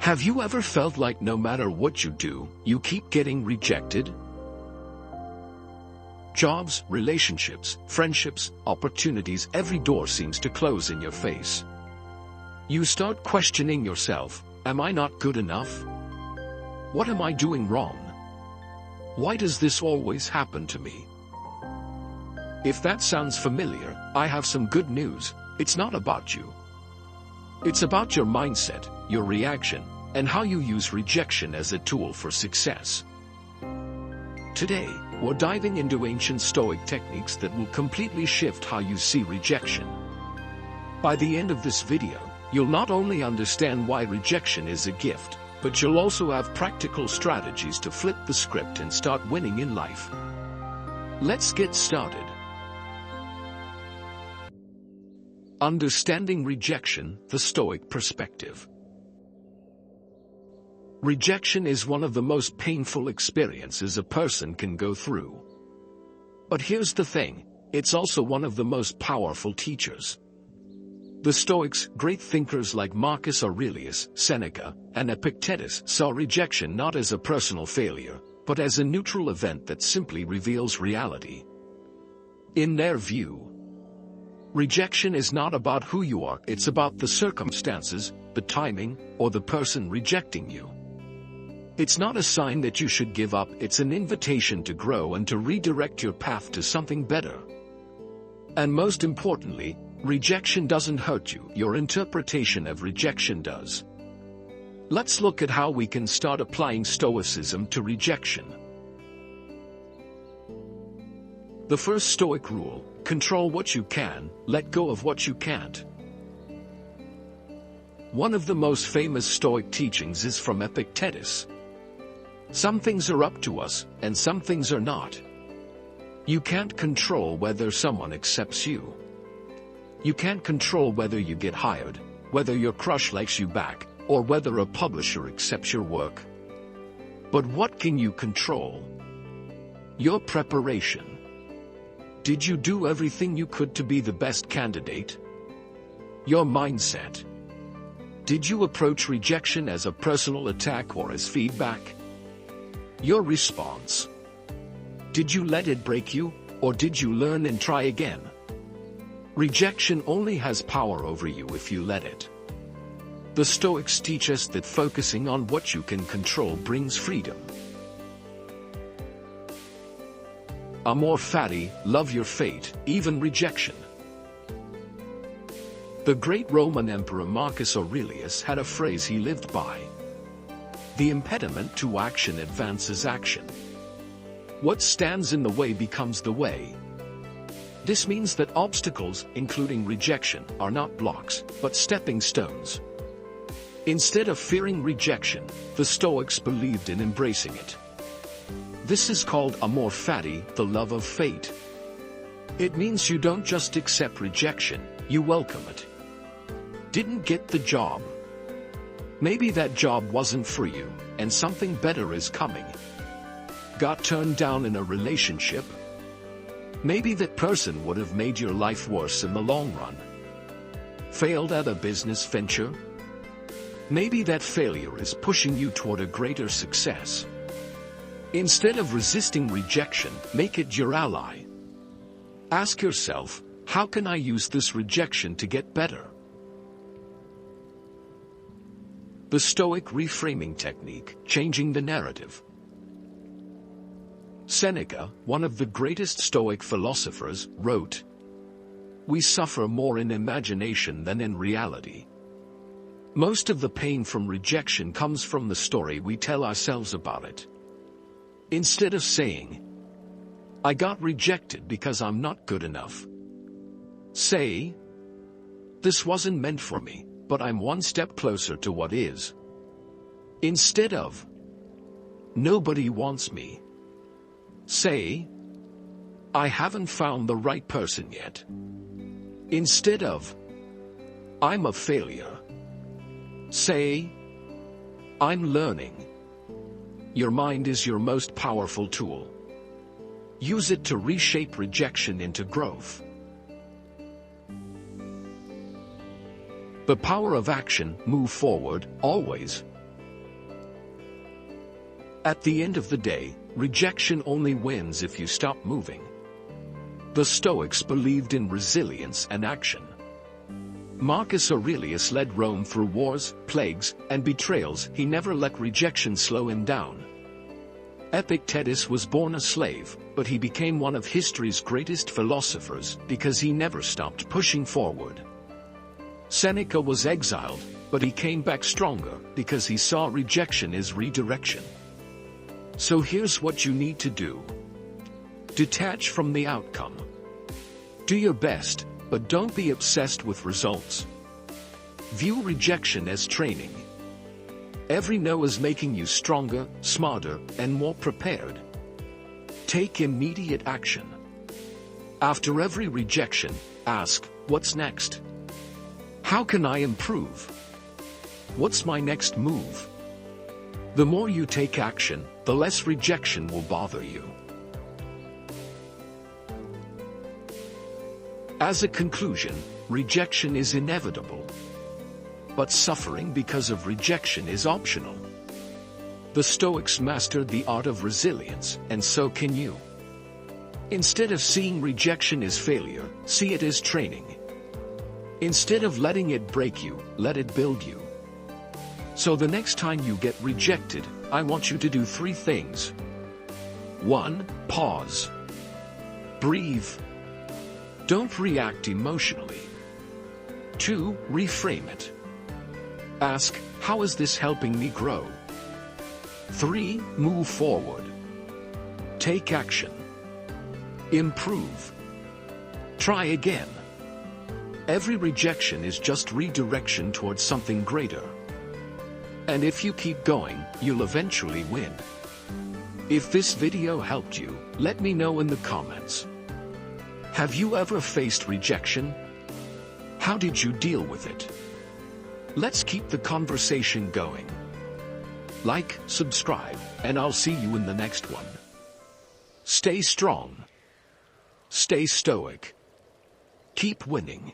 Have you ever felt like no matter what you do, you keep getting rejected? Jobs, relationships, friendships, opportunities, every door seems to close in your face. You start questioning yourself, am I not good enough? What am I doing wrong? Why does this always happen to me? If that sounds familiar, I have some good news. It's not about you. It's about your mindset, your reaction, and how you use rejection as a tool for success. Today, we're diving into ancient Stoic techniques that will completely shift how you see rejection. By the end of this video, you'll not only understand why rejection is a gift, but you'll also have practical strategies to flip the script and start winning in life. Let's get started. Understanding rejection, the Stoic perspective. Rejection is one of the most painful experiences a person can go through. But here's the thing, it's also one of the most powerful teachers. The Stoics, great thinkers like Marcus Aurelius, Seneca, and Epictetus, saw rejection not as a personal failure, but as a neutral event that simply reveals reality. In their view, rejection is not about who you are, it's about the circumstances, the timing, or the person rejecting you. It's not a sign that you should give up, it's an invitation to grow and to redirect your path to something better. And most importantly, rejection doesn't hurt you, your interpretation of rejection does. Let's look at how we can start applying Stoicism to rejection. The first Stoic rule: control what you can, let go of what you can't. One of the most famous Stoic teachings is from Epictetus. Some things are up to us, and some things are not. You can't control whether someone accepts you. You can't control whether you get hired, whether your crush likes you back, or whether a publisher accepts your work. But what can you control? Your preparation. Did you do everything you could to be the best candidate? Your mindset. Did you approach rejection as a personal attack or as feedback? Your response. Did you let it break you, or did you learn and try again? Rejection only has power over you if you let it. The Stoics teach us that focusing on what you can control brings freedom. Amor Fati, love your fate, even rejection. The great Roman Emperor Marcus Aurelius had a phrase he lived by. The impediment to action advances action. What stands in the way becomes the way. This means that obstacles, including rejection, are not blocks, but stepping stones. Instead of fearing rejection, the Stoics believed in embracing it. This is called Amor Fati, the love of fate. It means you don't just accept rejection, you welcome it. Didn't get the job? Maybe that job wasn't for you, and something better is coming. Got turned down in a relationship? Maybe that person would have made your life worse in the long run. Failed at a business venture? Maybe that failure is pushing you toward a greater success. Instead of resisting rejection, make it your ally. Ask yourself, how can I use this rejection to get better? The Stoic reframing technique, changing the narrative. Seneca, one of the greatest Stoic philosophers, wrote, "We suffer more in imagination than in reality." Most of the pain from rejection comes from the story we tell ourselves about it. Instead of saying, "I got rejected because I'm not good enough," say, "This wasn't meant for me, but I'm one step closer to what is." Instead of, "Nobody wants me," say, "I haven't found the right person yet." Instead of, "I'm a failure," say, "I'm learning." Your mind is your most powerful tool. Use it to reshape rejection into growth. The power of action, move forward, always. At the end of the day, rejection only wins if you stop moving. The Stoics believed in resilience and action. Marcus Aurelius led Rome through wars, plagues, and betrayals. He never let rejection slow him down. Epictetus was born a slave, but he became one of history's greatest philosophers because he never stopped pushing forward. Seneca was exiled, but he came back stronger because he saw rejection as redirection. So here's what you need to do. Detach from the outcome. Do your best, but don't be obsessed with results. View rejection as training. Every no is making you stronger, smarter, and more prepared. Take immediate action. After every rejection, ask, what's next? How can I improve? What's my next move? The more you take action, the less rejection will bother you. As a conclusion, rejection is inevitable. But suffering because of rejection is optional. The Stoics mastered the art of resilience, and so can you. Instead of seeing rejection as failure, see it as training. Instead of letting it break you, let it build you. So the next time you get rejected, I want you to do 3 things. 1. Pause. Breathe. Don't react emotionally. 2. Reframe it. Ask, how is this helping me grow? 3. Move forward. Take action. Improve. Try again. Every rejection is just redirection towards something greater. And if you keep going, you'll eventually win. If this video helped you, let me know in the comments. Have you ever faced rejection? How did you deal with it? Let's keep the conversation going. Like, subscribe, and I'll see you in the next one. Stay strong. Stay stoic. Keep winning.